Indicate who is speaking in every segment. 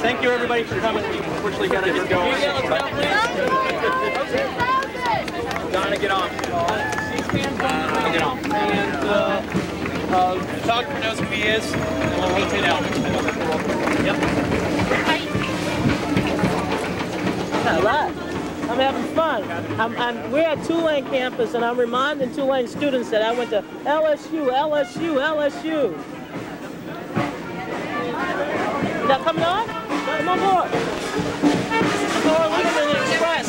Speaker 1: Thank you everybody for coming. We unfortunately got to get going. Donna, get on. C-SPAN, get on. And the photographer knows who he is, and we'll rotate out. Yep.
Speaker 2: A lot. I'm having fun. We're at Tulane campus, and I'm reminding Tulane students that I went to LSU, LSU, LSU. Is that coming on? Come on board. Gore, living in the Express.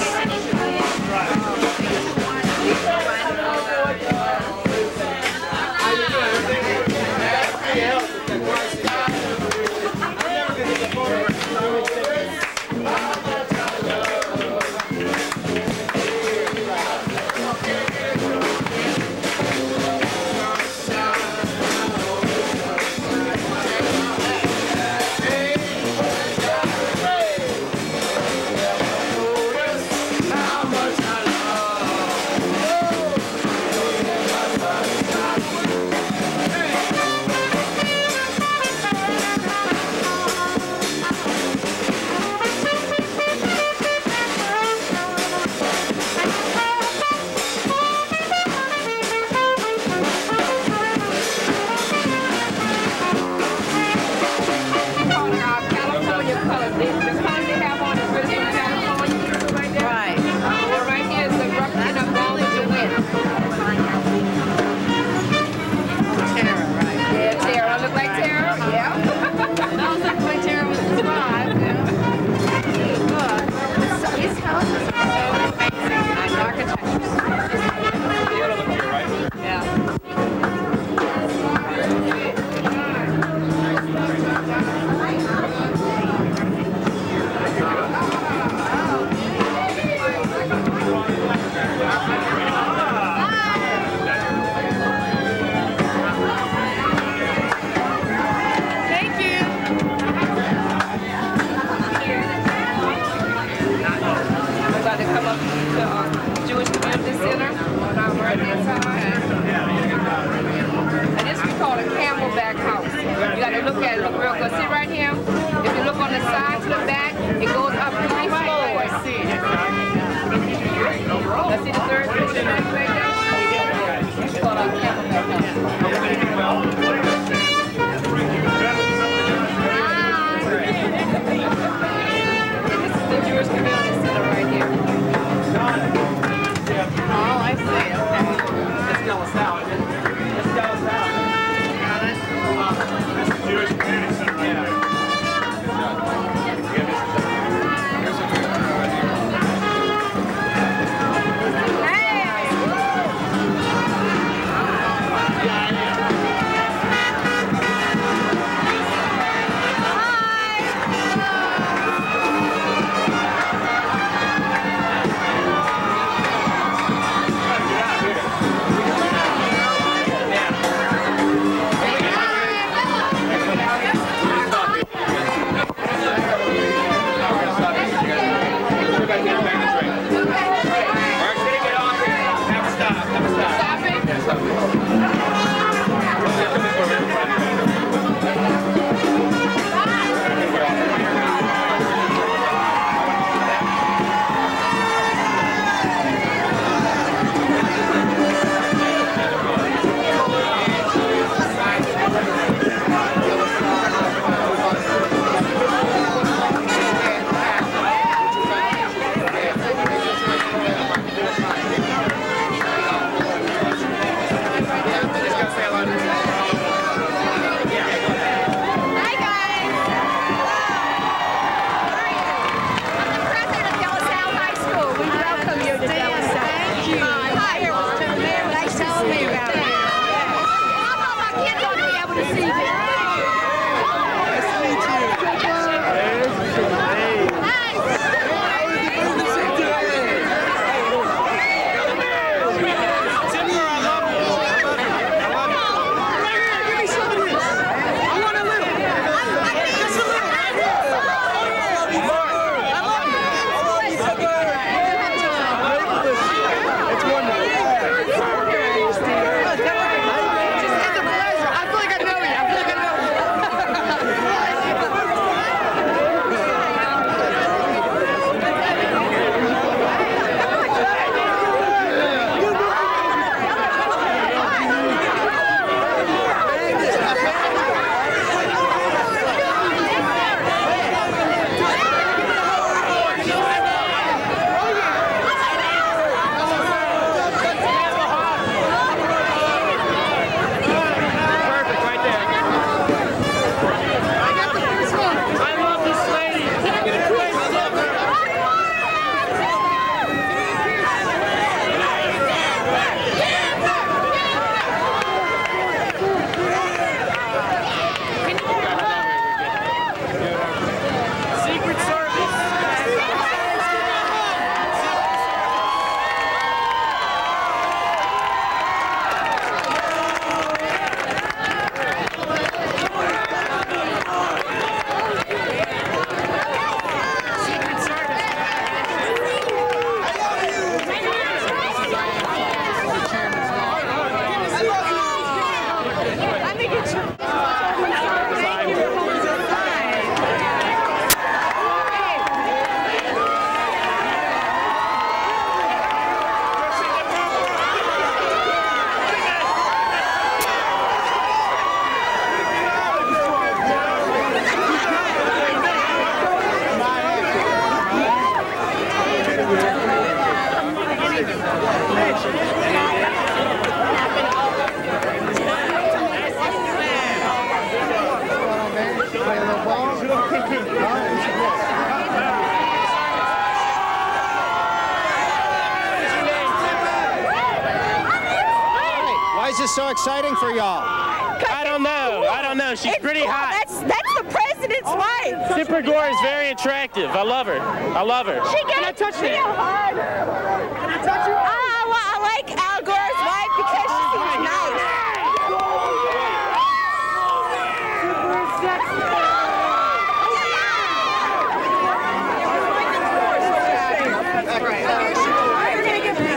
Speaker 3: this is so exciting for y'all?
Speaker 4: I don't know. I don't know. She's pretty hot.
Speaker 5: That's the president's wife.
Speaker 4: Super Gore is very attractive. I love her. I love her.
Speaker 5: Can I touch you? Can I touch you? I like Al Gore's wife because she seems nice.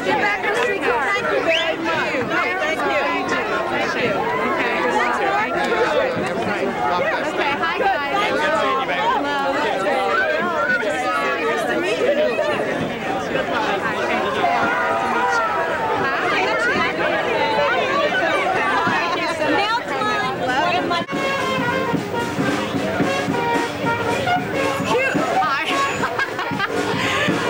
Speaker 5: Get back to the streetcar. Thank you very much. Thank you. Thank you. Okay, hi guys. Nice to meet you. Nail time. Cute. Hi.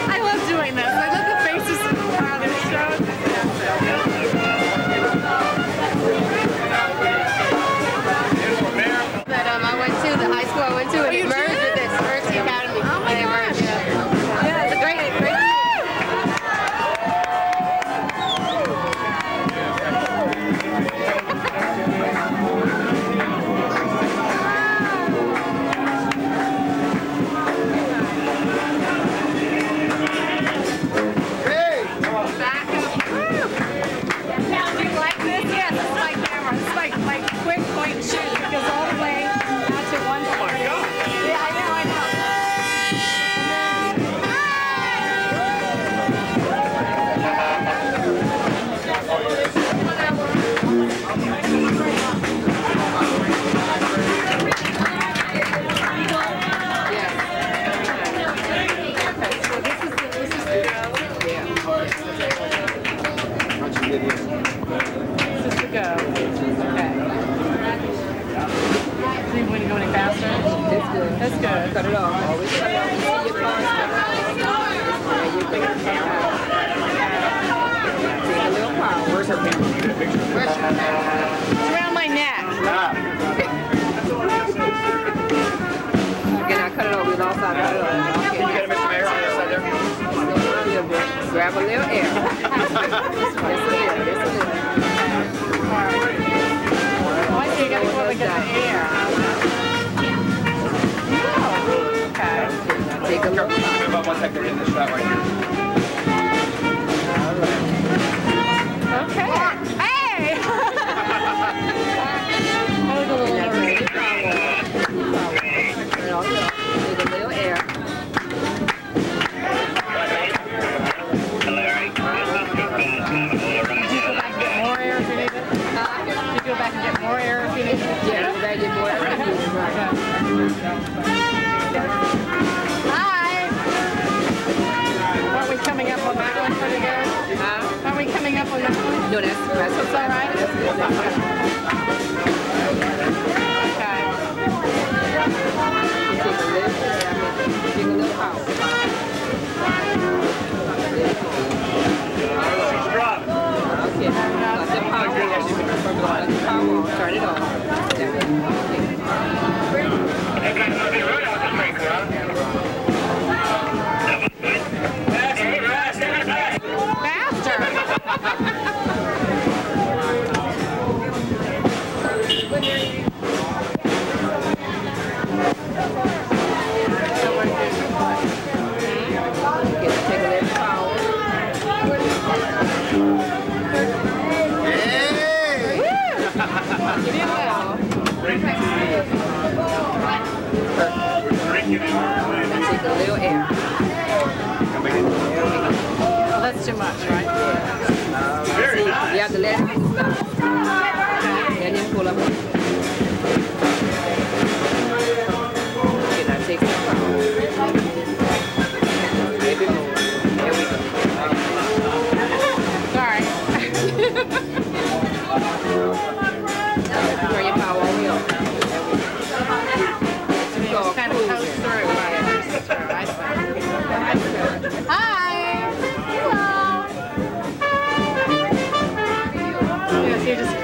Speaker 5: I love doing this. I love the faces of the crowd. It shows. That I went to, the high school I went to, and it merged with this Mercy Academy. Oh my gosh. Yeah, it's great. Back up. Do you like this? Yes, this is my camera. It's like quick point and shoot. It goes all the way out to one point. Yeah, I know. This is the go. Okay. Do you want to go any faster? That's good. That's good. Cut it off. Always cut it off. You see your palms cut it off. Your fingers come out. Take a little power. Where's her camera? Where's her camera? It's around my neck. Again, I cut it off. We lost our cut it off. Okay.
Speaker 1: You get Mr. Mayor on this side there?
Speaker 5: Grab a little air. Just a little. Why do you got to go and get the air? No. Okay. Take a look.
Speaker 1: Move up 1 second in this shot right here.
Speaker 5: Okay. Hey! Hold a little air. Take a little air. More air if you need it? You go back and get more air if you need it? Yeah, go back and get more air if you need it. Hi! Aren't we coming up on that one pretty good? Aren't we coming up on that one? No, that's all right. That's good. Okay. Take a little power. Okay. Let the power on. Turn it off. Take a little air. Well, that's too much, right? Yeah.
Speaker 1: Very nice.
Speaker 5: You have to let it stop. And then pull up. Okay, now take some power. Maybe more. There we go. Sorry. Turn your power all the way up. Just kind of coast through, right? Hi! Hello! Yeah, so you just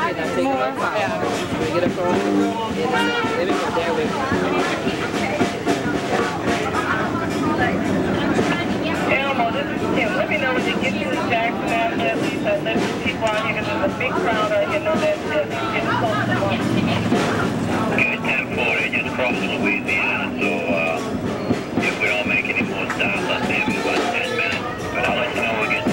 Speaker 3: Elmo, this is Tim. Let me know when you get to the Jackson Avenue, at least let the people out here, because there's a big crowd out here, know that at least getting close to one.
Speaker 6: Okay, 1040, just crossing Louisiana, so if we don't make any more stops, I'll see you in about 10 minutes. But I'll let you know when we get to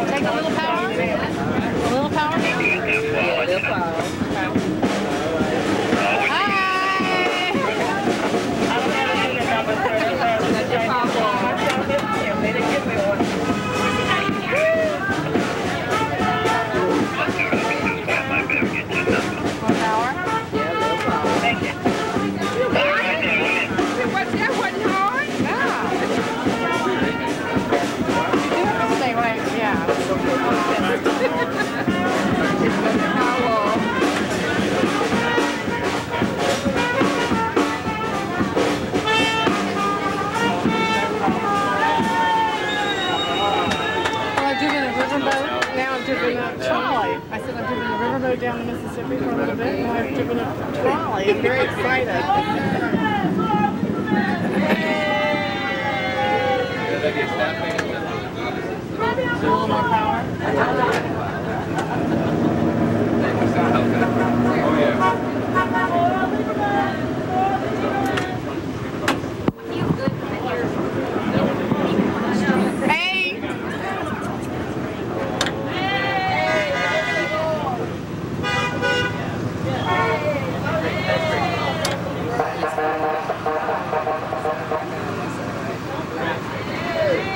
Speaker 5: Take a little power. A little power?
Speaker 6: you. 1040, I'll let you know.
Speaker 5: Trolley. I said I've driven a riverboat down the Mississippi for a little bit, and I've driven a trolley. I'm very excited. A little more power.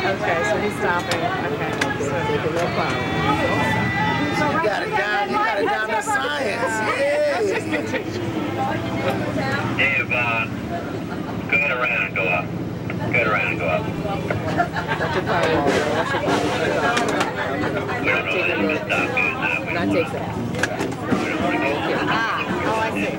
Speaker 5: Okay, so he's stopping. Okay, so take a little power.
Speaker 7: You got it down to science.
Speaker 6: Dave, go ahead around and go up. Go ahead around and go up. We don't know when to stop doing that. We don't want to go.
Speaker 5: Oh, I see.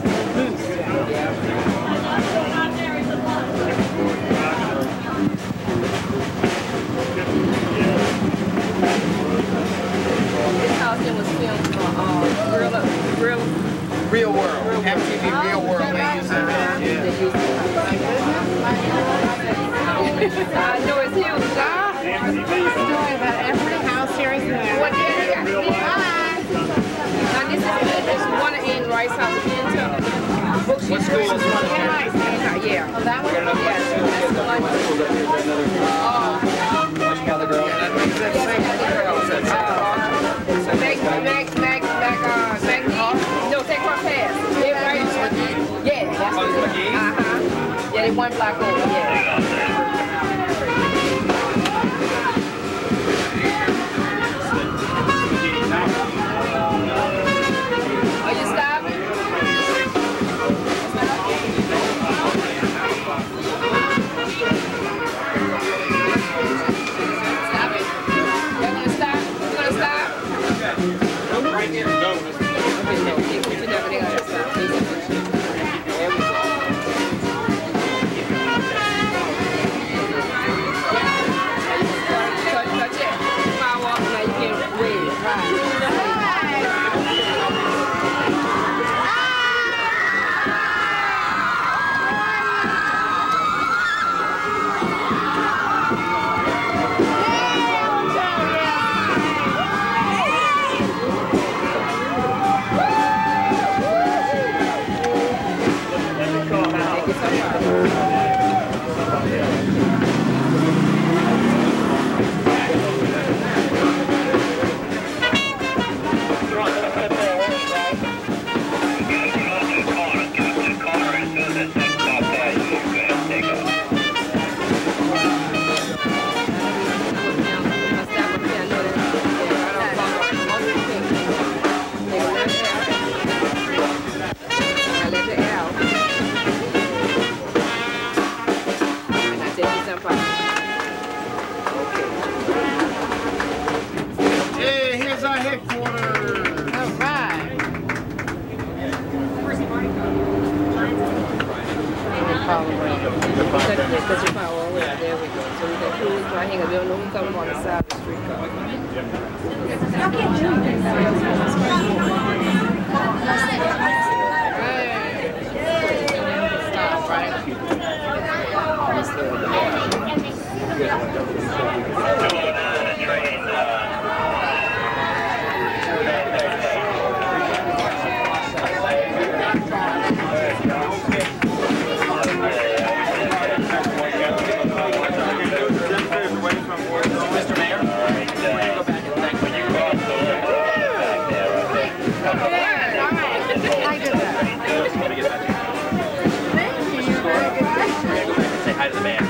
Speaker 8: This costume was filmed for
Speaker 7: Real World. MTV Real World. They use it.
Speaker 8: I know it's huge, huh?
Speaker 5: Story about every house here is there.
Speaker 8: What did you got? Now this is one in Rice House again, too.
Speaker 7: What school is one?
Speaker 8: Yeah.
Speaker 5: Oh, that one?
Speaker 8: Yes, that's the one. No, take her past. Yeah, right. Yeah, that's what it is. Yeah, they one block over, yeah. Are you stopping? Stop it. You're gonna stop? You're gonna stop?
Speaker 1: Right here, go.
Speaker 8: live on the side of the street. Stop, right?
Speaker 1: Mr. Mayor, go back and thank you.
Speaker 8: I did that. Thank you.
Speaker 1: Say hi to the mayor.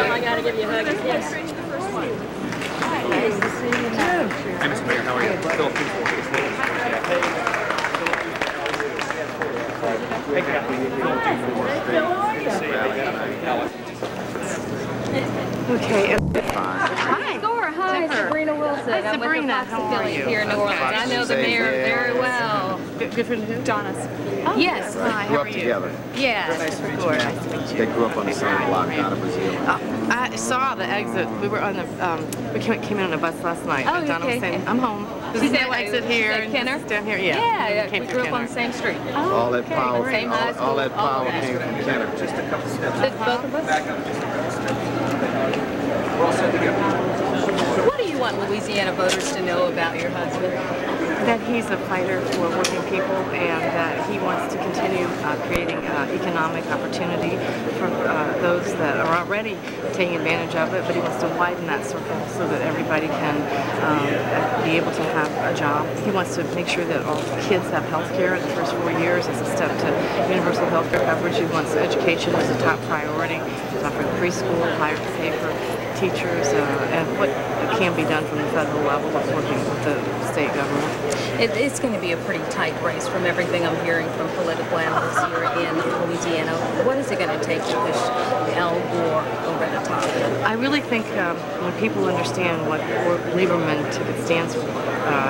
Speaker 2: I gotta give you a hug. Yes. Nice to see you now.
Speaker 1: Hey, Mr. Mayor, how are you? Phil. Hey, Kathy.
Speaker 8: Okay.
Speaker 5: Hi, Gore. Hi, Sabrina Wilson.
Speaker 8: Hi, Sabrina. How are you?
Speaker 5: Here in New Orleans. I know the mayor very well.
Speaker 8: Good friend who? Donna's.
Speaker 5: Oh, yes.
Speaker 8: Hi,
Speaker 9: Grew
Speaker 8: how
Speaker 9: up
Speaker 8: are you?
Speaker 9: together.
Speaker 5: Yes.
Speaker 8: Nice to meet you. Nice to meet you.
Speaker 9: They grew up on the same block down in Brazil.
Speaker 8: I saw the exit. We were on the, we came in on a bus last night.
Speaker 5: Oh,
Speaker 8: and Donna
Speaker 5: okay.
Speaker 8: was saying, I'm home. This is no exit here.
Speaker 5: Is that Kenner?
Speaker 8: This is down here. Yeah.
Speaker 5: Yeah,
Speaker 8: Came
Speaker 5: we
Speaker 8: through
Speaker 5: grew up on
Speaker 8: Kenner.
Speaker 5: the same street.
Speaker 8: Oh,
Speaker 9: All that
Speaker 8: okay,
Speaker 9: power,
Speaker 8: great.
Speaker 5: Same high
Speaker 9: all that
Speaker 5: school, all
Speaker 9: power
Speaker 5: that.
Speaker 9: came from Kenner. Just a couple steps.
Speaker 5: Did both of us?
Speaker 1: We're all set to go.
Speaker 5: What do you want Louisiana voters to know about your husband?
Speaker 8: That he's a fighter for working people and that he wants to continue creating economic opportunity for those that are already taking advantage of it, but he wants to widen that circle so that everybody can be able to have a job. He wants to make sure that all kids have health care in the first 4 years as a step to universal health care coverage. He wants education as a top priority. He's offering preschool, higher pay for teachers, and what can be done from the federal level of working with the state government.
Speaker 5: It's going to be a pretty tight race from everything I'm hearing from political analysts here in Louisiana. What is it going to take to push Al Gore over the top?
Speaker 8: I really think when people understand what Lieberman ticket stands for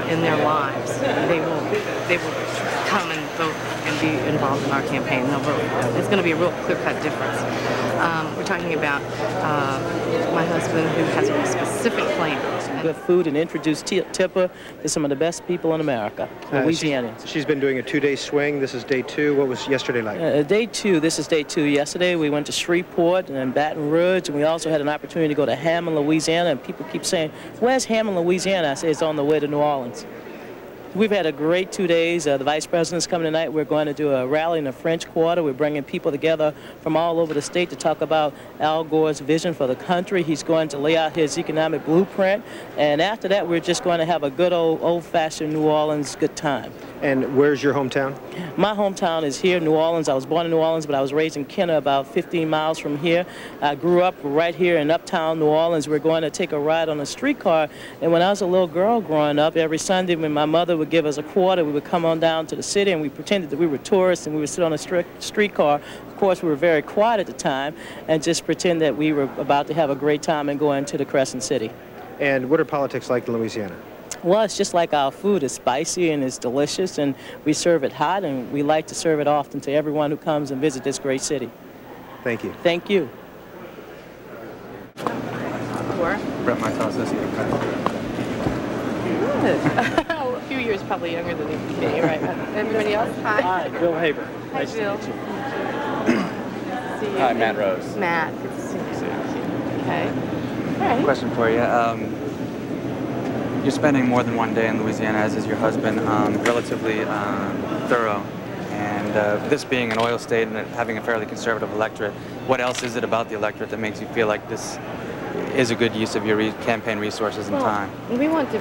Speaker 8: in their lives, they will come and vote and be involved in our campaign. They'll vote. It's going to be a real clear-cut difference. We're talking about my husband who has a specific plan.
Speaker 2: Good food and introduce Tipper to some of the best people in America, Louisianians.
Speaker 10: She's been doing a 2-day swing. This is day 2. What was yesterday like?
Speaker 2: Day 2. This is day 2. Yesterday we went to Shreveport and Baton Rouge, and we also had an opportunity to go to Hammond, Louisiana. And people keep saying, "Where's Hammond, Louisiana?" I say it's on the way to New Orleans. We've had a great 2 days. The Vice President's coming tonight. We're going to do a rally in the French Quarter. We're bringing people together from all over the state to talk about Al Gore's vision for the country. He's going to lay out his economic blueprint. And after that, we're just going to have a good old-fashioned New Orleans good time.
Speaker 10: And where's your hometown?
Speaker 2: My hometown is here, New Orleans. I was born in New Orleans, but I was raised in Kenner, about 15 miles from here. I grew up right here in uptown New Orleans. We're going to take a ride on a streetcar. And when I was a little girl growing up, every Sunday when my mother would give us a quarter, we would come on down to the city, and we pretended that we were tourists, and we would sit on a streetcar. Of course, we were very quiet at the time, and just pretend that we were about to have a great time and go into the Crescent City.
Speaker 10: And what are politics like in Louisiana?
Speaker 2: Well, it's just like our food. It's spicy and it's delicious, and we serve it hot, and we like to serve it often to everyone who comes and visits this great city.
Speaker 10: Thank you.
Speaker 2: Thank you.
Speaker 8: Gore?
Speaker 9: Brett Martel, Associate Press.
Speaker 8: Good. A few years probably younger than me, right? Everybody else? Hi.
Speaker 4: Hi, Bill Haber.
Speaker 8: Hi, Bill.
Speaker 11: Hi, Matt Rose.
Speaker 8: Matt, good to see you. Okay. All right.
Speaker 11: Question for you. You're spending more than 1 day in Louisiana, as is your husband, relatively thorough. And this being an oil state and having a fairly conservative electorate, what else is it about the electorate that makes you feel like this is a good use of your campaign resources and time?
Speaker 8: We want to,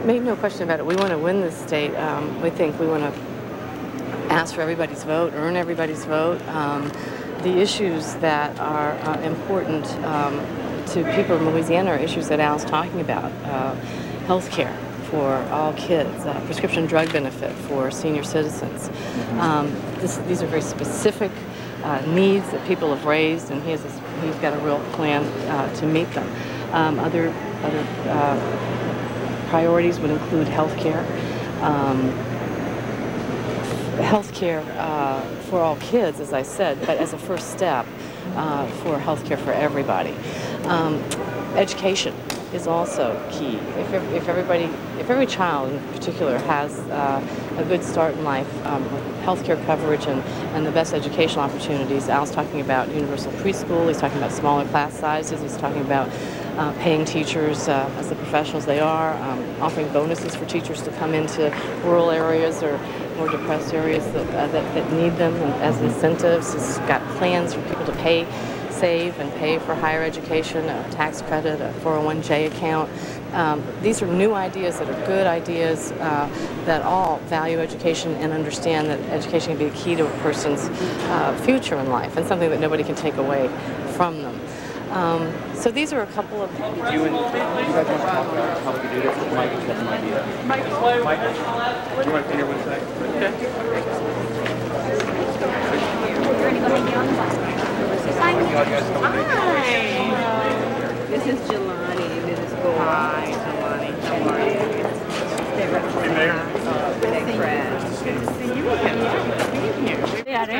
Speaker 8: make no question about it, we want to win this state. We think we want to ask for everybody's vote, earn everybody's vote. The issues that are important to people in Louisiana are issues that Al's talking about. Health care for all kids, prescription drug benefit for senior citizens. These are very specific needs that people have raised, and he's got a real plan to meet them. Other priorities would include health care. Health care for all kids, as I said, but as a first step for health care for everybody. Education is also key. If every child in particular has a good start in life, health care coverage and the best educational opportunities. Al's talking about universal preschool, he's talking about smaller class sizes, he's talking about paying teachers as the professionals they are, offering bonuses for teachers to come into rural areas or more depressed areas that need them as incentives. He's got plans for people to save and pay for higher education, a tax credit, a 401J account. These are new ideas that are good ideas that all value education and understand that education can be the key to a person's future in life and something that nobody can take away from them. So these are a couple of...
Speaker 11: Do you guys want to talk about how we can do this? Mike has some idea. Mike, you want to come here one second?
Speaker 12: Hi. This is Jelani. This is Gore. Hi, Jelani. How are you? Good to see you.
Speaker 5: Yeah,
Speaker 12: Hi,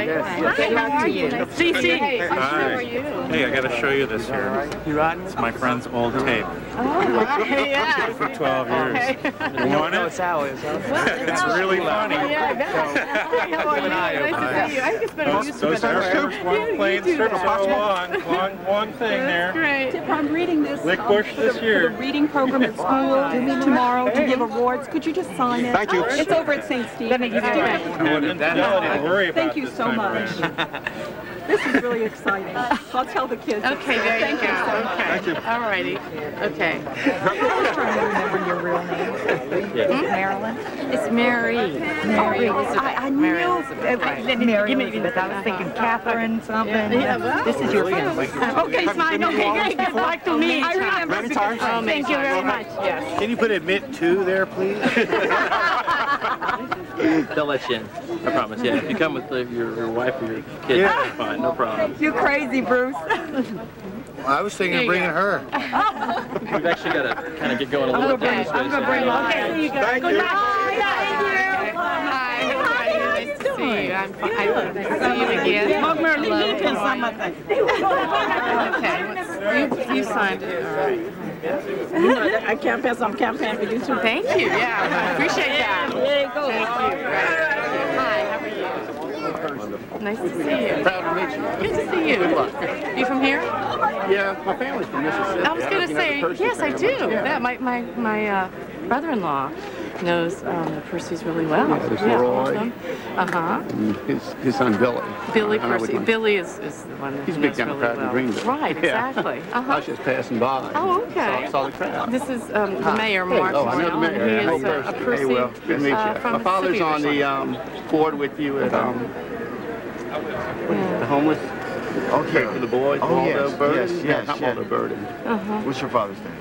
Speaker 12: how are you?
Speaker 5: Cece.
Speaker 12: How are you?
Speaker 13: Hey, I got to show you this here. It's my friend's old tape.
Speaker 5: Oh, yeah.
Speaker 13: For 12 years.
Speaker 5: Okay.
Speaker 13: You want it?
Speaker 10: It's ours.
Speaker 13: It's really funny.
Speaker 5: Yeah, I bet. How are you? Nice to see you. I think it's been a use
Speaker 13: Those are strips, long plain strips, so long thing there.
Speaker 5: Great.
Speaker 12: I'm reading this
Speaker 13: Lick Bush this year.
Speaker 12: the reading program at school tomorrow to give awards. Could you just sign it?
Speaker 10: Thank you.
Speaker 12: It's over at St. Steve. Thank you so much. This is really exciting. I'll tell the kids.
Speaker 5: Okay, there you go. Okay.
Speaker 10: Thank you.
Speaker 5: All righty. Okay.
Speaker 12: I was trying to remember your real name. Marilyn?
Speaker 5: It's Mary. Mary Elizabeth.
Speaker 12: I knew.
Speaker 5: Mary Elizabeth.
Speaker 12: I was thinking Catherine something.
Speaker 5: This is your family. Okay, fine. Okay, good. Like to meet.
Speaker 12: I remember.
Speaker 10: Many times?
Speaker 5: Thank you very much. Yes.
Speaker 9: Can you put admit to there, please?
Speaker 4: They'll let you in. I promise. Yeah, if you come with your wife or your kid,
Speaker 9: Yeah.
Speaker 4: it's fine. No problem.
Speaker 12: You're crazy, Bruce.
Speaker 9: I was thinking of bringing her.
Speaker 4: We've actually got to kind of get going a little bit.
Speaker 5: I'm going to bring
Speaker 12: Okay, see you guys.
Speaker 10: Thank you.
Speaker 12: Bye. Thank you.
Speaker 5: Bye.
Speaker 8: I'm fine. I see you again. Hello. Okay. You signed it. All right.
Speaker 12: I campaign some campaign for you too.
Speaker 8: Thank you. Yeah. Appreciate that. There you go. Thank you. Hi. How are you? Nice to see you.
Speaker 9: Proud to meet you.
Speaker 8: Good to see you.
Speaker 9: Good luck.
Speaker 8: You from here?
Speaker 9: Yeah, my family's from Mississippi.
Speaker 8: I was going to say, yes, I do. Yeah, my brother-in-law knows the Percys really well.
Speaker 9: Yeah, there's Roy.
Speaker 8: And
Speaker 9: his son Billy.
Speaker 8: Billy Percy. Billy is the one that
Speaker 9: He's a
Speaker 8: knows
Speaker 9: big Democrat
Speaker 8: really well.
Speaker 9: in Greenville.
Speaker 8: Right, exactly.
Speaker 9: I was just passing by.
Speaker 8: Oh, okay.
Speaker 9: Saw the crowd.
Speaker 8: This is the mayor,
Speaker 9: Hey,
Speaker 8: Mark.
Speaker 9: I know the mayor.
Speaker 8: He is a Percy.
Speaker 9: Hey, Will. Good to meet you.
Speaker 8: From
Speaker 9: My father's on the board with you at the homeless.
Speaker 14: Okay.
Speaker 9: For the boys.
Speaker 14: Oh,
Speaker 9: Waldo Burden.
Speaker 14: yes.
Speaker 9: Waldo Burden.
Speaker 14: What's your father's name?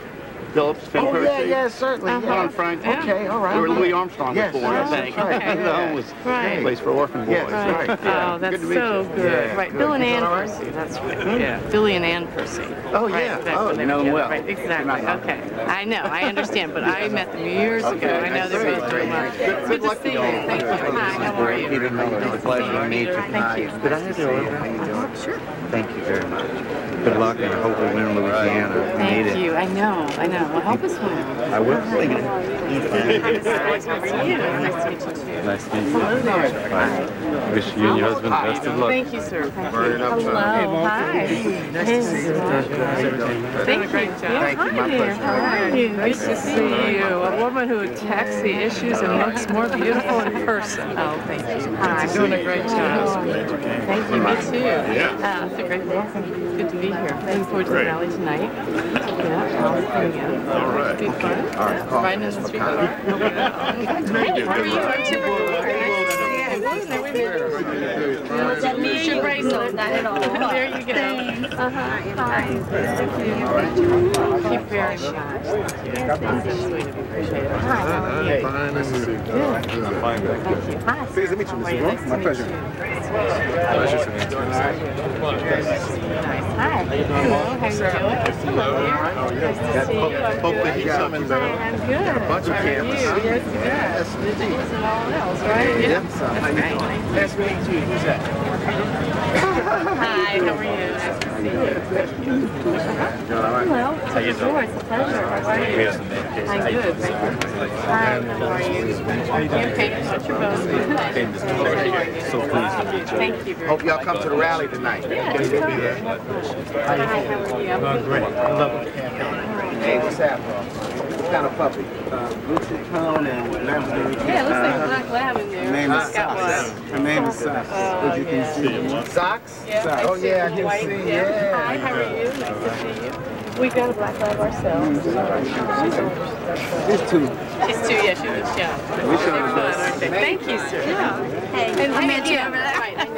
Speaker 9: Phillips, Finn
Speaker 14: Oh,
Speaker 9: Percy.
Speaker 14: yeah, certainly.
Speaker 9: John Franklin.
Speaker 14: Okay, all right.
Speaker 9: Where Louis Armstrong was born, I think.
Speaker 14: Right.
Speaker 9: The homeless place for orphan boys.
Speaker 14: Yes, right.
Speaker 8: Oh, that's so good.
Speaker 14: Yeah,
Speaker 8: Right,
Speaker 14: good.
Speaker 8: Bill and
Speaker 14: Is
Speaker 8: Ann
Speaker 14: that all right?
Speaker 8: Percy. That's right. Yeah, Billy and Ann Percy.
Speaker 14: Oh,
Speaker 8: Right,
Speaker 14: yeah.
Speaker 8: that's
Speaker 14: Oh,
Speaker 8: when they
Speaker 9: you know
Speaker 8: were
Speaker 9: them
Speaker 8: together.
Speaker 9: well.
Speaker 8: Right, exactly. Okay. I know. I understand. But I met them years ago. I know they're both doing well. It's good to see you. Thank you. Hi. How are you?
Speaker 14: Peter Miller. It's a pleasure to meet you.
Speaker 8: Thank you.
Speaker 14: Could I have your order? How you doing?
Speaker 8: Sure.
Speaker 14: Thank you very much. Good luck, and I hope we win Louisiana. We need
Speaker 8: Thank
Speaker 14: it.
Speaker 8: you. I know. Well, help us win.
Speaker 14: I will.
Speaker 8: How are you? Nice to meet you too.
Speaker 4: Nice to meet you.
Speaker 8: Hello there. Hi.
Speaker 4: Wish you and your husband best of luck.
Speaker 8: Thank you, sir. Thank you. Hello. Hi.
Speaker 14: Nice to see you.
Speaker 8: Thank you. Yeah, hi there. How are you? Nice to see you. A woman who attacks the issues and looks more beautiful in person. Oh, thank you. Hi. You're doing a great job. Thank you. Me too. Yeah. It's a great welcome. Good to be here. Looking forward to the rally tonight. Yeah, I'll coming in. All right. Good fun.
Speaker 14: All right.
Speaker 8: Riding in the street car. Hey, how are you? I'm super cool. You should bracelet. Not at all. There you go. Hi. Keep very shy. Thank you. Sweet. Appreciate it. Hi. How are you?
Speaker 14: Fine. Nice to see you.
Speaker 8: Good.
Speaker 14: I'm fine.
Speaker 8: Thank you. Hi.
Speaker 14: Pleased to meet you, Mr. Gore. My pleasure.
Speaker 8: Pleasure to meet you. Nice. Hi. Hello. How are you doing? Hello. Nice to see you.
Speaker 14: Hopefully he's coming back.
Speaker 8: I'm good.
Speaker 14: A bunch of cameras.
Speaker 8: Yes. And all else, right? Yeah. That's great.
Speaker 14: Nice to meet you. Who's that?
Speaker 8: Hi. How are you? Nice to see you. Hello. How you doing? It's a pleasure. How are you? I'm good. Thank you. Hi. How are you? Campaign. What's your vote?
Speaker 4: So pleased to meet you.
Speaker 8: Thank you very much.
Speaker 14: Hope y'all come to the rally tonight.
Speaker 8: Yeah, just come. Hi. How are you? I'm
Speaker 14: Great. I love the campaign. Hey, what's happening? What kind of puppy? Blue Cone and Lavender.
Speaker 8: Yeah, it looks like a black lab in there.
Speaker 14: Her name is
Speaker 8: Got
Speaker 14: Socks.
Speaker 8: one.
Speaker 14: Her name is Socks. As you can see. Socks?
Speaker 8: Yeah,
Speaker 14: Oh, yeah, I can
Speaker 8: white.
Speaker 14: see. Yeah.
Speaker 8: Hi, how are you? Nice to see you. We've got a black lab ourselves.
Speaker 14: She's two.
Speaker 8: She's two, yeah, she was young.
Speaker 14: We showed
Speaker 8: They're
Speaker 14: her
Speaker 8: fun,
Speaker 14: this.
Speaker 8: aren't they? Thank you, sir. Yeah. Hey, and I met you over there. Right, I know.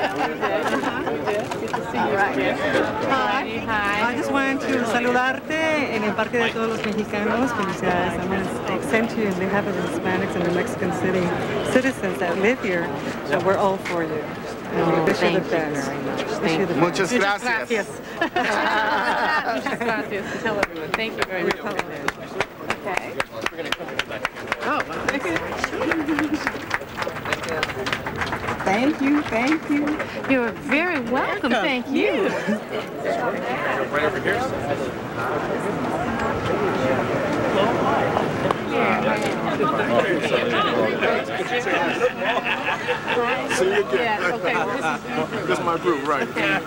Speaker 8: You did. Good to see you. Right. Hi.
Speaker 15: I just wanted to saludarte en el Parque de Todos los Mexicanos. Felicidades. I'm going to send you on behalf of the Hispanics and the Mexican citizens that live here that we're all for you. And we wish you the best. Wish you the best.
Speaker 14: Muchas gracias.
Speaker 8: Muchas gracias. Tell everyone. Thank you very much. Okay. Oh,
Speaker 15: Thank you, thank you.
Speaker 8: You're very welcome. Thank you.
Speaker 13: Right over here.
Speaker 14: See you again.
Speaker 8: Yeah, okay.
Speaker 14: This is my group, right?
Speaker 8: Okay. All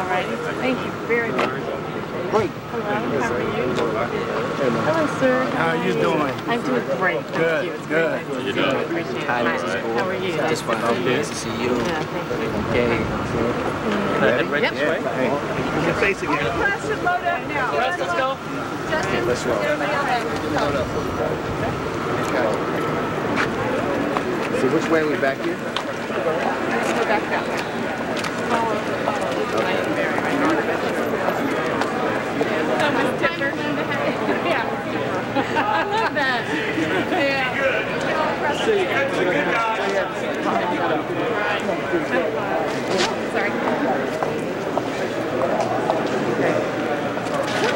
Speaker 8: right. Thank you very much.
Speaker 14: Great.
Speaker 8: Hello, how are you? Hello, sir.
Speaker 14: How are you doing?
Speaker 8: I'm doing great. Thank
Speaker 14: Good,
Speaker 8: you. It's
Speaker 14: good.
Speaker 8: Very nice to see you. I appreciate it.
Speaker 16: Hi, this is Gore.
Speaker 8: How are you?
Speaker 16: Just fine. Nice to see you.
Speaker 8: Yeah, thank you.
Speaker 16: Okay.
Speaker 4: Head right this way.
Speaker 14: Hey, your face again.
Speaker 8: Let's go. Justin.
Speaker 14: Let's roll. So which way are we back here?
Speaker 8: Let's go back that way. Follow. I am very Yeah. I love that. Yeah. Sorry.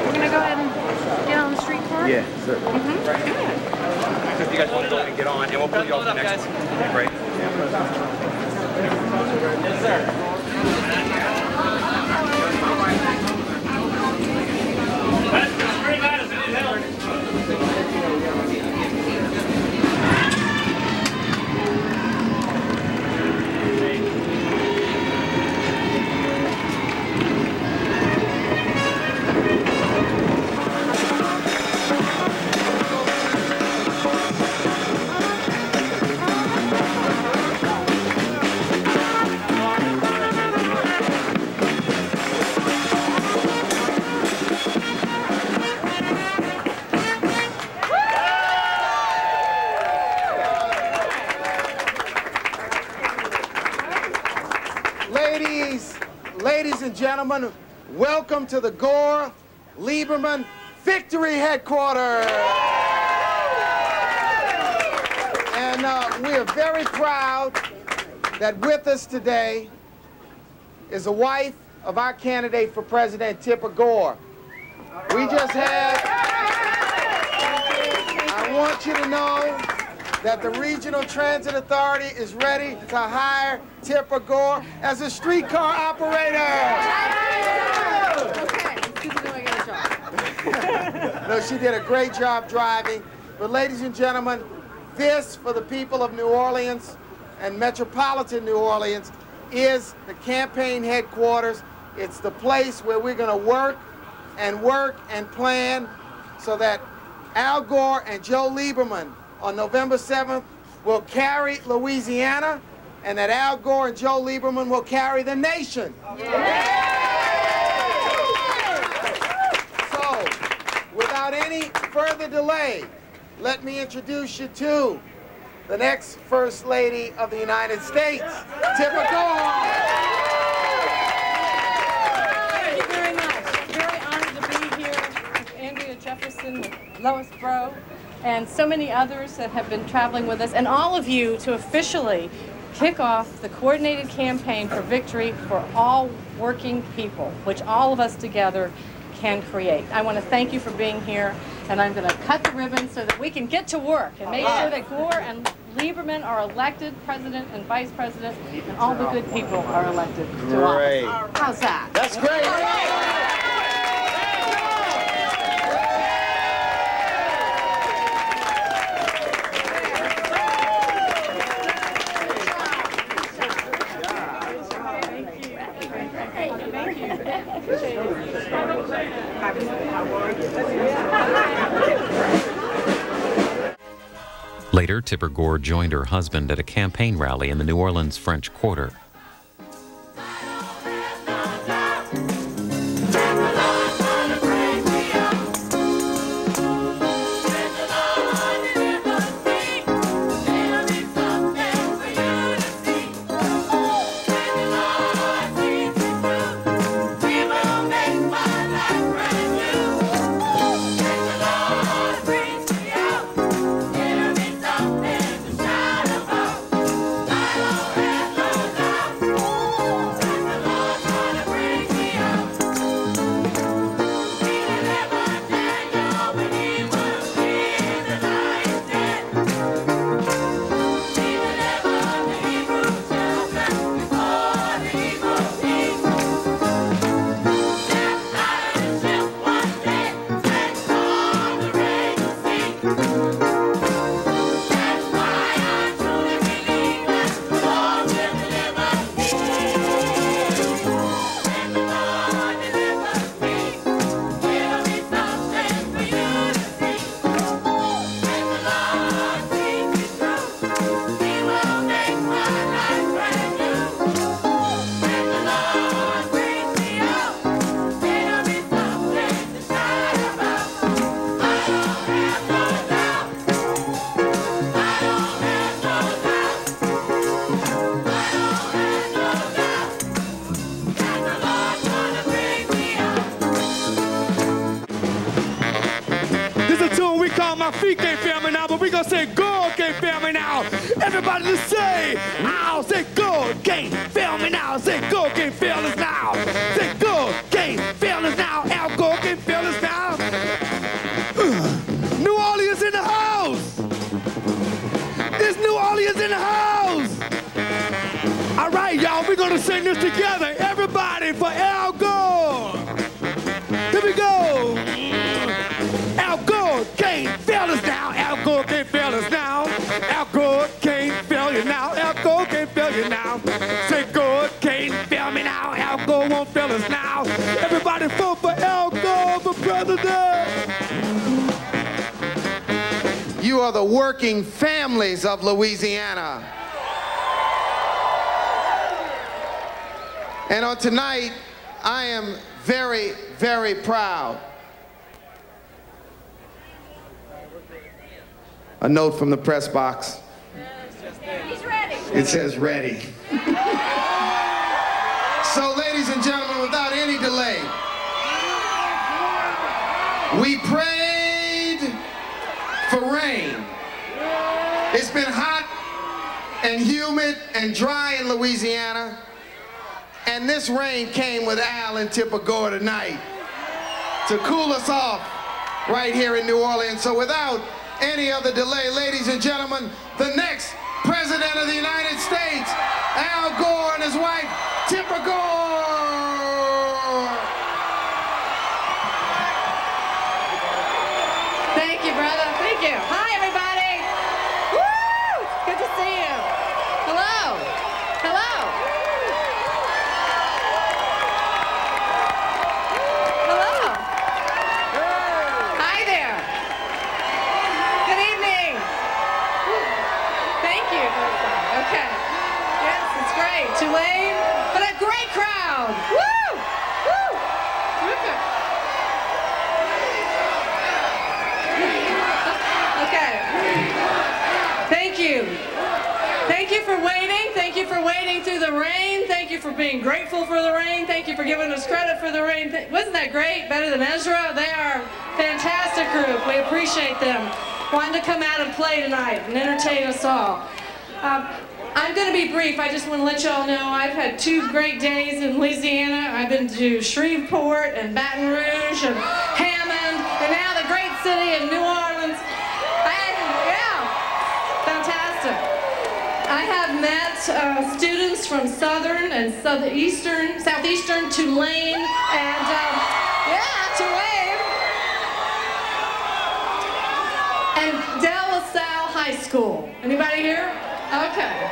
Speaker 8: We're going to go ahead and get on the street car?
Speaker 14: Yeah, sure.
Speaker 8: Good.
Speaker 1: If you guys want to go ahead and get on, and we'll pull you off the next one. Great.
Speaker 14: Ladies and gentlemen, welcome to the Gore Lieberman Victory Headquarters. And we are very proud that with us today is the wife of our candidate for president, Tipper Gore. We just had, I want you to know that the Regional Transit Authority is ready to hire Tipper Gore as a streetcar operator.
Speaker 5: Okay, she's doing a job.
Speaker 14: No, she did a great job driving. But ladies and gentlemen, this, for the people of New Orleans and metropolitan New Orleans, is the campaign headquarters. It's the place where we're going to work and plan so that Al Gore and Joe Lieberman on November 7th will carry Louisiana, and that Al Gore and Joe Lieberman will carry the nation. So, without any further delay, let me introduce you to the next First Lady of the United States, Tipper Gore.
Speaker 12: Thank you very much. I'm very honored to be here with Andrea Jefferson, with Lois Bro, and so many others that have been traveling with us, and all of you to officially kick off the coordinated campaign for victory for all working people, which all of us together can create. I want to thank you for being here, and I'm going to cut the ribbon so that we can get to work and make sure that Gore and Lieberman are elected president and vice president, and all the good people are elected to office. How's that?
Speaker 14: That's great.
Speaker 16: Later, Tipper Gore joined her husband at a campaign rally in the New Orleans French Quarter.
Speaker 17: My feet can't feel me now, but we gonna say Gore can't feel me now. Everybody just say, I'll say Gore can't feel me now. Say Gore can't feel us now. Say Gore can't feel us now. Al Gore can't feel us now. New Orleans in the house. It's New Orleans in the house. All right, y'all, we're gonna sing this together. Everybody for Al Gore. Here we go. Al Gore can't feel us now. Al Gore can't feel us now. Al Gore can't feel you now. Al Gore can't feel you now. Say Gore can't feel me now. Al Gore won't feel us now. Everybody vote for Al Gore for president.
Speaker 14: You are the working families of Louisiana. And on tonight, I am very, very proud. A note from the press box.
Speaker 5: He's ready.
Speaker 14: It says ready. So, ladies and gentlemen, without any delay, we prayed for rain. It's been hot and humid and dry in Louisiana, and this rain came with Al and Tipper Gore tonight to cool us off right here in New Orleans. So without any other delay, ladies and gentlemen, the next President of the United States, Al Gore, and his wife, Tipper Gore.
Speaker 12: Thank you, brother. Thank you. Hi, everybody. Woo! It's good to see you. Hello. Hello. Hello. Hi there. Good evening. Thank you. Okay. Yes, it's great. Tulane, but a great crowd. Woo! Woo! Terrific. Okay. Thank you. Thank you for waiting. Thank you for waiting through the rain. Thank you for being grateful for the rain. Thank you for giving us credit for the rain. Wasn't that great? Better than Ezra? They are a fantastic group. We appreciate them wanting to come out and play tonight and entertain us all. I'm going to be brief. I just want to let you all know I've had 2 great days in Louisiana. I've been to Shreveport and Baton Rouge and Hammond and now the great city of New Orleans. Fantastic. I have met students from Southern and Southeastern Tulane and Tulane and De La Salle High School. Anybody here? Okay.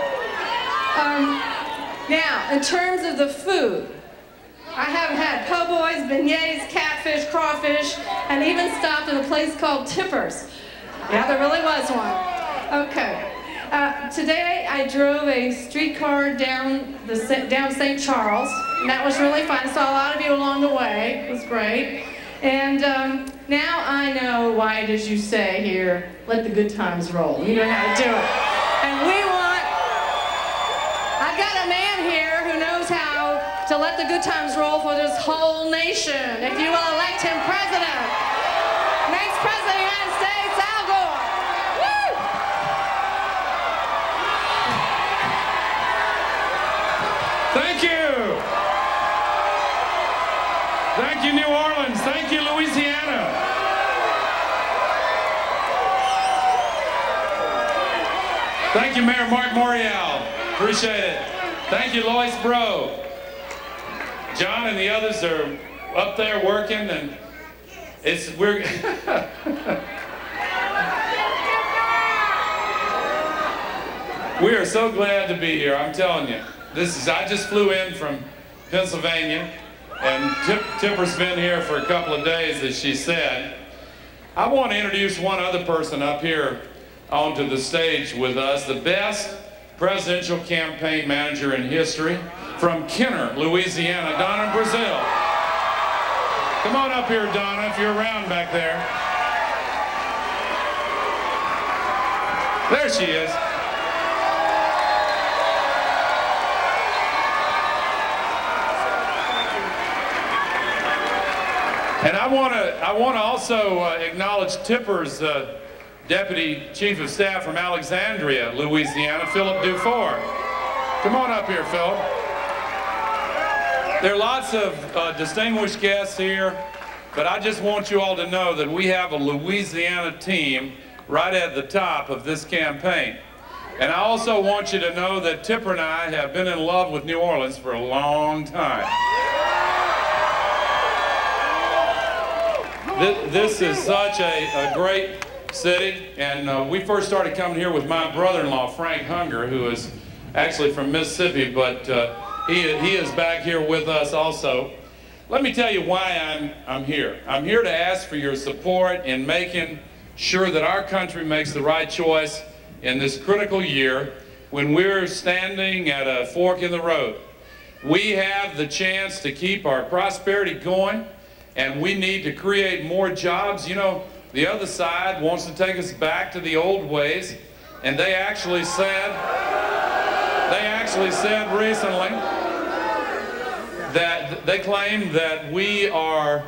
Speaker 12: Now, in terms of the food, I have had po' boys, beignets, catfish, crawfish, and even stopped at a place called Tipper's. Yeah, there really was one. Okay. Today I drove a streetcar down St. Charles, and that was really fun. I saw a lot of you along the way. It was great. And now I know why it is you say here, let the good times roll. You know how to do it. And I've got a man here who knows how to let the good times roll for this whole nation. If you will elect him president. Next president of the United States, Al Gore. Woo!
Speaker 18: Thank you. Thank you, New Orleans. Thank you, Louisiana. Thank you, Mayor Mark Morial. Appreciate it. Thank you, Lois Bro. John and the others are up there working, and we're we are so glad to be here. I'm telling you. I just flew in from Pennsylvania, and Tipper's been here for a couple of days, as she said. I want to introduce one other person up here onto the stage with us, the best presidential campaign manager in history, from Kenner, Louisiana, Donna Brazil. Come on up here, Donna, if you're around back there. There she is. And I want to also acknowledge Tipper's Deputy Chief of Staff from Alexandria, Louisiana, Philip Dufour. Come on up here, Philip. There are lots of distinguished guests here, but I just want you all to know that we have a Louisiana team right at the top of this campaign. And I also want you to know that Tipper and I have been in love with New Orleans for a long time. This is such a great city, and we first started coming here with my brother-in-law, Frank Hunger, who is actually from Mississippi, but he is back here with us also. Let me tell you why I'm here. I'm here to ask for your support in making sure that our country makes the right choice in this critical year when we're standing at a fork in the road. We have the chance to keep our prosperity going, and we need to create more jobs. You know, the other side wants to take us back to the old ways, and they actually said recently that they claim that we are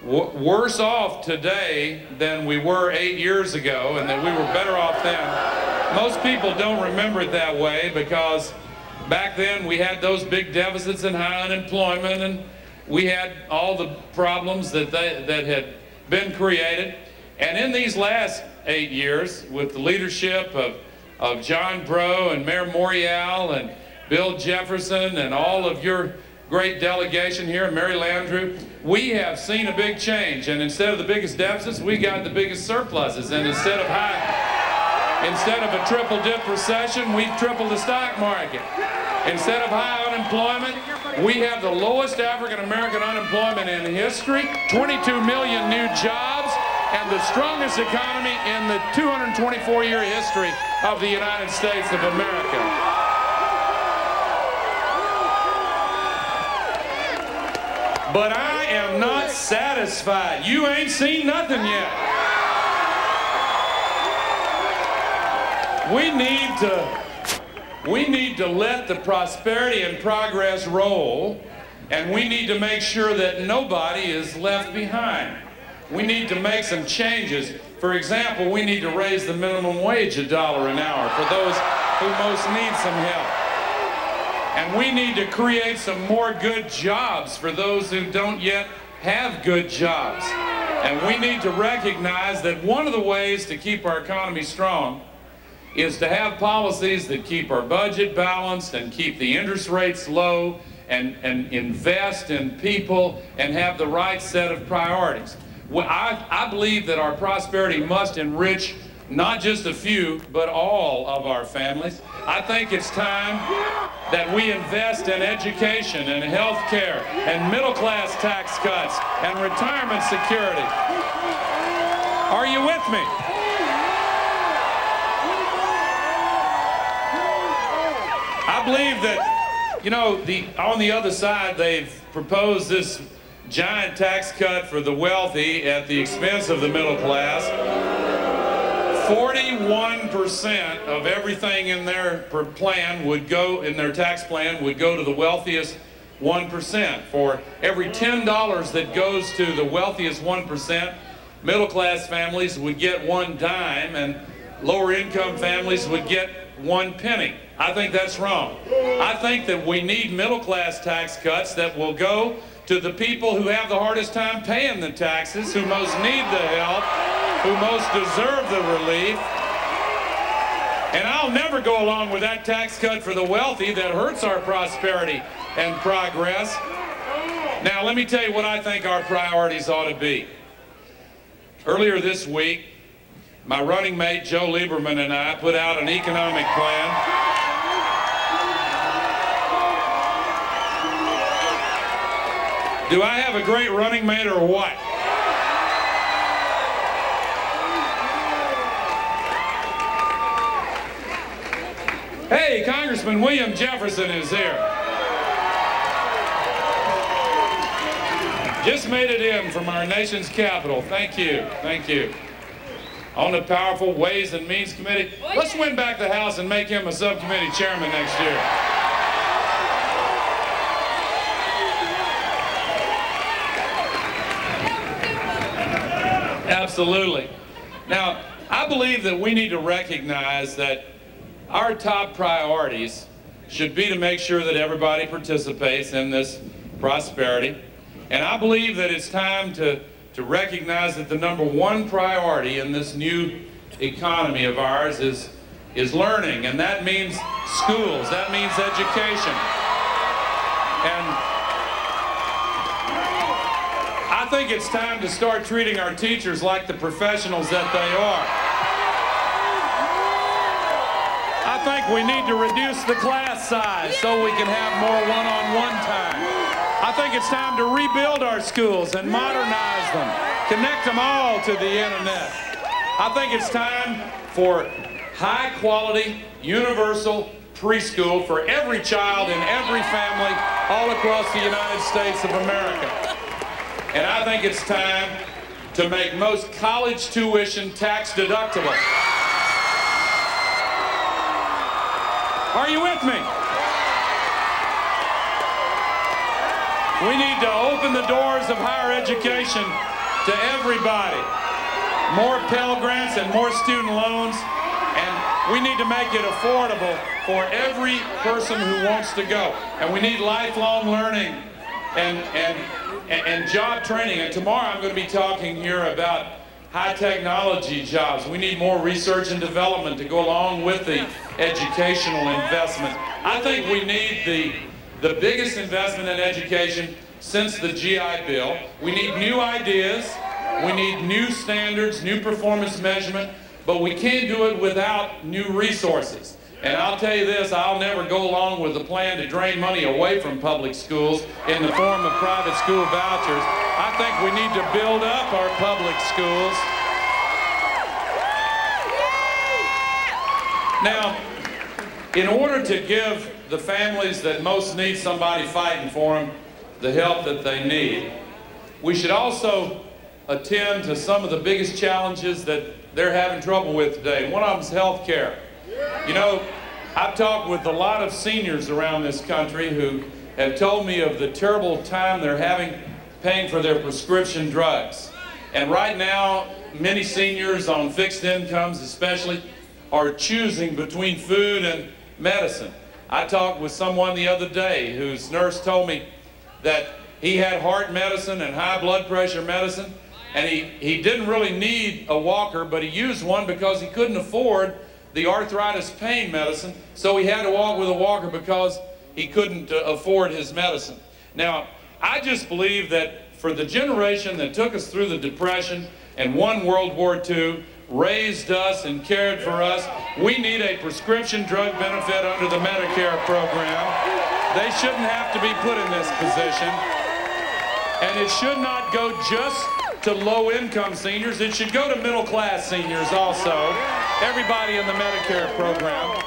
Speaker 18: worse off today than we were 8 years ago, and that we were better off then. Most people don't remember it that way, because back then we had those big deficits and high unemployment, and we had all the problems that had been created. And in these last 8 years, with the leadership of John Breaux and Mayor Morial and Bill Jefferson and all of your great delegation here, Mary Landrieu, we have seen a big change. And instead of the biggest deficits, we got the biggest surpluses. And instead of a triple-dip recession, we've tripled the stock market. Instead of high unemployment, we have the lowest African-American unemployment in history, 22 million new jobs, and the strongest economy in the 224-year history of the United States of America. But I am not satisfied. You ain't seen nothing yet. We need to let the prosperity and progress roll, and we need to make sure that nobody is left behind. We need to make some changes. For example, we need to raise the minimum wage $1 an hour for those who most need some help. And we need to create some more good jobs for those who don't yet have good jobs. And we need to recognize that one of the ways to keep our economy strong is to have policies that keep our budget balanced and keep the interest rates low and invest in people and have the right set of priorities. Well, I believe that our prosperity must enrich not just a few, but all of our families. I think it's time that we invest in education and health care and middle-class tax cuts and retirement security. Are you with me? I believe that, you know, on the other side, they've proposed this giant tax cut for the wealthy at the expense of the middle class. 41% of everything in their plan would go, in their tax plan, would go to the wealthiest 1%. For every $10 that goes to the wealthiest 1%, middle-class families would get 1 dime, and lower-income families would get 1 penny. I think that's wrong. I think that we need middle-class tax cuts that will go to the people who have the hardest time paying the taxes, who most need the help, who most deserve the relief. And I'll never go along with that tax cut for the wealthy that hurts our prosperity and progress. Now, let me tell you what I think our priorities ought to be. Earlier this week, my running mate Joe Lieberman and I put out an economic plan. Do I have a great running mate or what? Hey, Congressman William Jefferson is here. Just made it in from our nation's capital. Thank you, thank you. On the powerful Ways and Means Committee. Let's win back the House and make him a subcommittee chairman next year. Absolutely. Now, I believe that we need to recognize that our top priorities should be to make sure that everybody participates in this prosperity. And I believe that it's time to recognize that the #1 priority in this new economy of ours is learning. And that means schools, that means education. And I think it's time to start treating our teachers like the professionals that they are. I think we need to reduce the class size so we can have more one-on-one time. I think it's time to rebuild our schools and modernize them, connect them all to the internet. I think it's time for high-quality, universal preschool for every child in every family all across the United States of America. And I think it's time to make most college tuition tax deductible. Are you with me? We need to open the doors of higher education to everybody. More Pell Grants and more student loans, and we need to make it affordable for every person who wants to go. And we need lifelong learning and job training. And tomorrow I'm going to be talking here about high technology jobs. We need more research and development to go along with the educational investment. I think we need the biggest investment in education since the GI Bill. We need new ideas. We need new standards, new performance measurement, but we can't do it without new resources. And I'll tell you this, I'll never go along with the plan to drain money away from public schools in the form of private school vouchers. I think we need to build up our public schools. Now, in order to give the families that most need somebody fighting for them the help that they need, we should also attend to some of the biggest challenges that they're having trouble with today. One of them is health care. You know, I've talked with a lot of seniors around this country who have told me of the terrible time they're having paying for their prescription drugs. And right now, many seniors on fixed incomes especially are choosing between food and medicine. I talked with someone the other day whose nurse told me that he had heart medicine and high blood pressure medicine, and he didn't really need a walker, but he used one because he couldn't afford the arthritis pain medicine, so he had to walk with a walker because he couldn't afford his medicine. Now, I just believe that for the generation that took us through the Depression and won World War II, raised us and cared for us, we need a prescription drug benefit under the Medicare program. They shouldn't have to be put in this position. And it should not go just to low-income seniors. It should go to middle-class seniors also. Everybody in the Medicare program.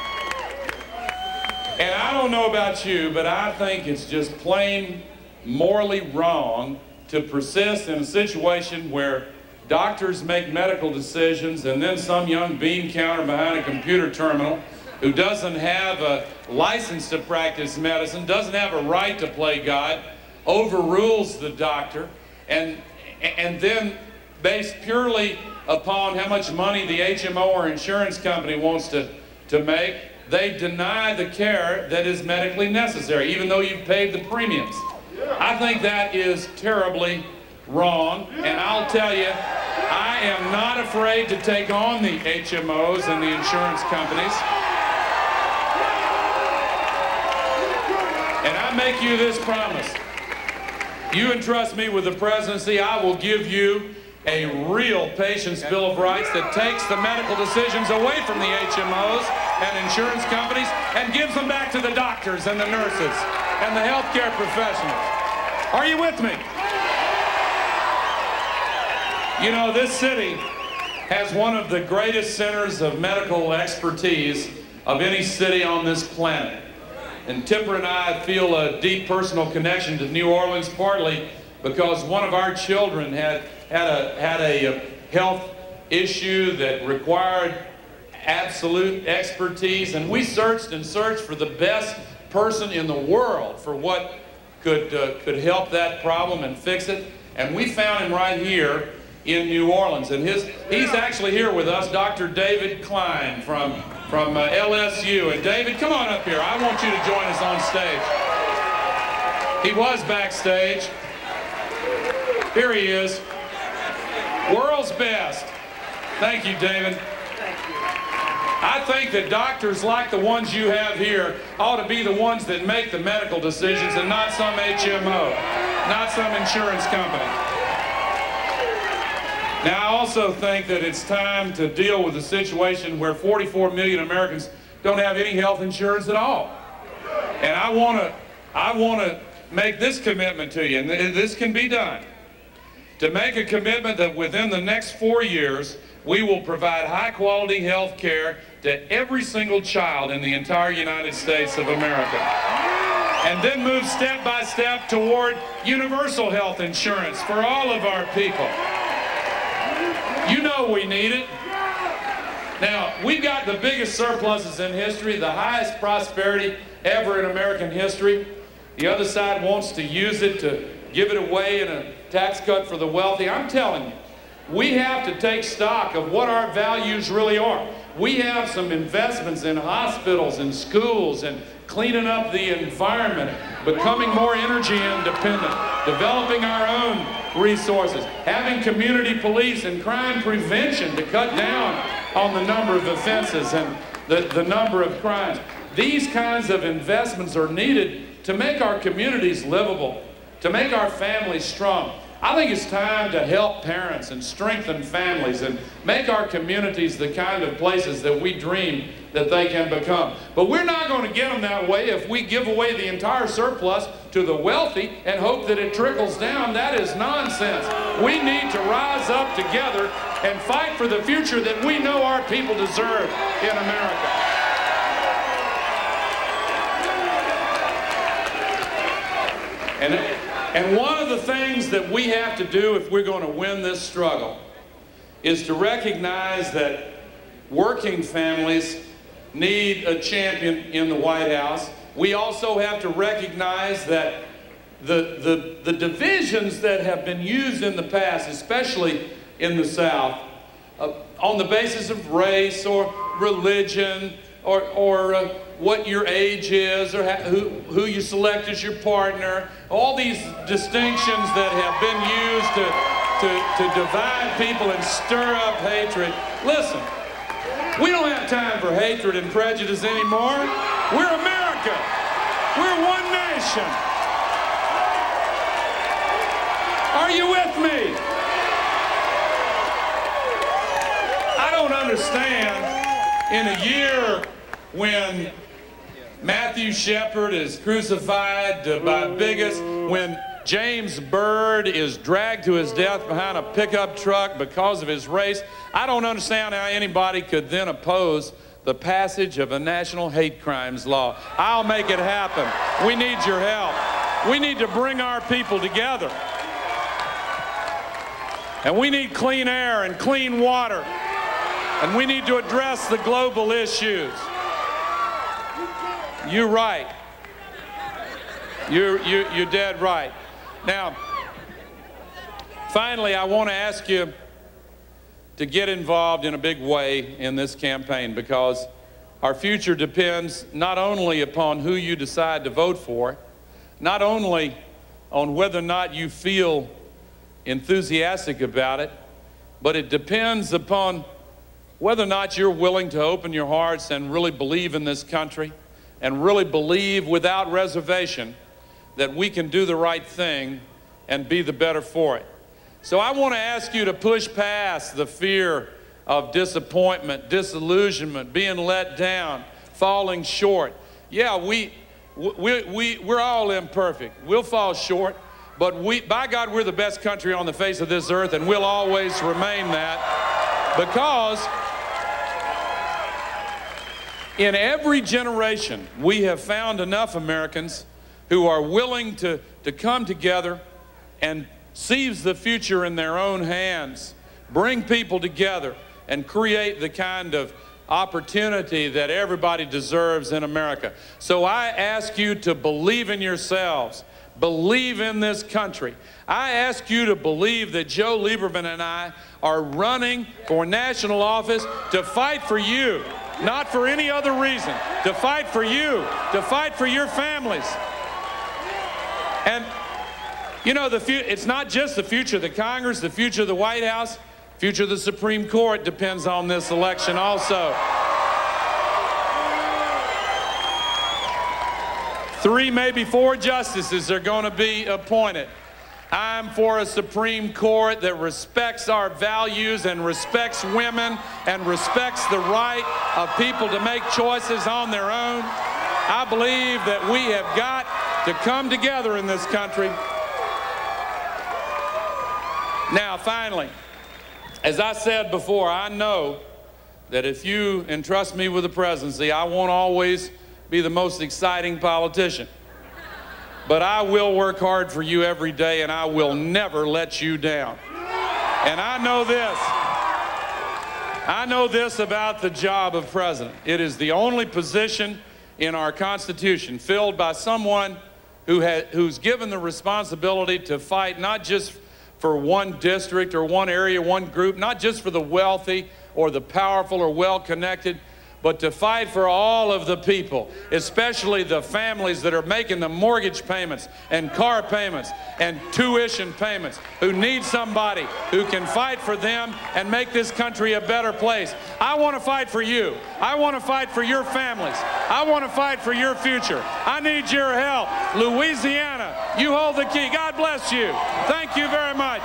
Speaker 18: And I don't know about you, but I think it's just plain morally wrong to persist in a situation where doctors make medical decisions and then some young bean counter behind a computer terminal who doesn't have a license to practice medicine, doesn't have a right to play God, overrules the doctor, and then based purely upon how much money the HMO or insurance company wants to make, they deny the care that is medically necessary, even though you've paid the premiums. I think that is terribly wrong, and I'll tell you, I am not afraid to take on the HMOs and the insurance companies. And I make you this promise. You entrust me with the presidency, I will give you a real patient's Bill of Rights that takes the medical decisions away from the HMOs and insurance companies and gives them back to the doctors and the nurses and the healthcare professionals. Are you with me? You know, this city has one of the greatest centers of medical expertise of any city on this planet. And Tipper and I feel a deep personal connection to New Orleans, partly because one of our children had a health issue that required absolute expertise, and we searched and searched for the best person in the world for what could help that problem and fix it. And we found him right here in New Orleans, and he's actually here with us, Dr. David Klein from LSU. And David, come on up here. I want you to join us on stage. He was backstage. Here he is. World's best. Thank you, David. I think that doctors like the ones you have here ought to be the ones that make the medical decisions and not some HMO, not some insurance company. Now, I also think that it's time to deal with the situation where 44 million Americans don't have any health insurance at all. And I want to make this commitment to you, and this can be done, to make a commitment that within the next 4 years, we will provide high-quality health care to every single child in the entire United States of America. And then move step by step toward universal health insurance for all of our people. You know we need it. Now, we've got the biggest surpluses in history, the highest prosperity ever in American history. The other side wants to use it to give it away in a tax cut for the wealthy. I'm telling you, we have to take stock of what our values really are. We have some investments in hospitals and schools and cleaning up the environment, becoming more energy independent, developing our own resources, having community police and crime prevention to cut down on the number of offenses and the number of crimes. These kinds of investments are needed to make our communities livable, to make our families strong. I think it's time to help parents and strengthen families and make our communities the kind of places that we dream that they can become. But we're not going to get them that way if we give away the entire surplus to the wealthy and hope that it trickles down. That is nonsense. We need to rise up together and fight for the future that we know our people deserve in America. And one of the things that we have to do if we're going to win this struggle is to recognize that working families need a champion in the White House. We also have to recognize that the divisions that have been used in the past, especially in the South, on the basis of race or religion or what your age is or who you select as your partner, all these distinctions that have been used to divide people and stir up hatred. Listen, we don't have time for hatred and prejudice anymore. We're America. We're one nation. Are you with me? I don't understand in a year when Matthew Shepard is crucified by bigots, when James Byrd is dragged to his death behind a pickup truck because of his race, I don't understand how anybody could then oppose the passage of a national hate crimes law. I'll make it happen. We need your help. We need to bring our people together. And we need clean air and clean water. And we need to address the global issues. You're right. You're dead right. Now, finally, I want to ask you to get involved in a big way in this campaign, because our future depends not only upon who you decide to vote for, not only on whether or not you feel enthusiastic about it, but it depends upon whether or not you're willing to open your hearts and really believe in this country and really believe without reservation that we can do the right thing and be the better for it. So I want to ask you to push past the fear of disappointment, disillusionment, being let down, falling short. Yeah, we're all imperfect. We'll fall short, but by God, we're the best country on the face of this earth, and we'll always remain that, because in every generation, we have found enough Americans who are willing to come together and seize the future in their own hands, bring people together, and create the kind of opportunity that everybody deserves in America. So I ask you to believe in yourselves, believe in this country. I ask you to believe that Joe Lieberman and I are running for national office to fight for you, not for any other reason, to fight for you, to fight for your families. And you know, it's not just the future of the Congress, the future of the White House, the future of the Supreme Court depends on this election also. 3, maybe 4 justices are going to be appointed. I'm for a Supreme Court that respects our values and respects women and respects the right of people to make choices on their own. I believe that we have got to come together in this country. Now, finally, as I said before, I know that if you entrust me with the presidency, I won't always be the most exciting politician. But I will work hard for you every day, and I will never let you down. And I know this about the job of president. It is the only position in our Constitution filled by someone who's given the responsibility to fight not just for one district or one area, one group, not just for the wealthy or the powerful or well-connected, but to fight for all of the people, especially the families that are making the mortgage payments and car payments and tuition payments, who need somebody who can fight for them and make this country a better place. I want to fight for you. I want to fight for your families. I want to fight for your future. I need your help. Louisiana, you hold the key. God bless you. Thank you very much.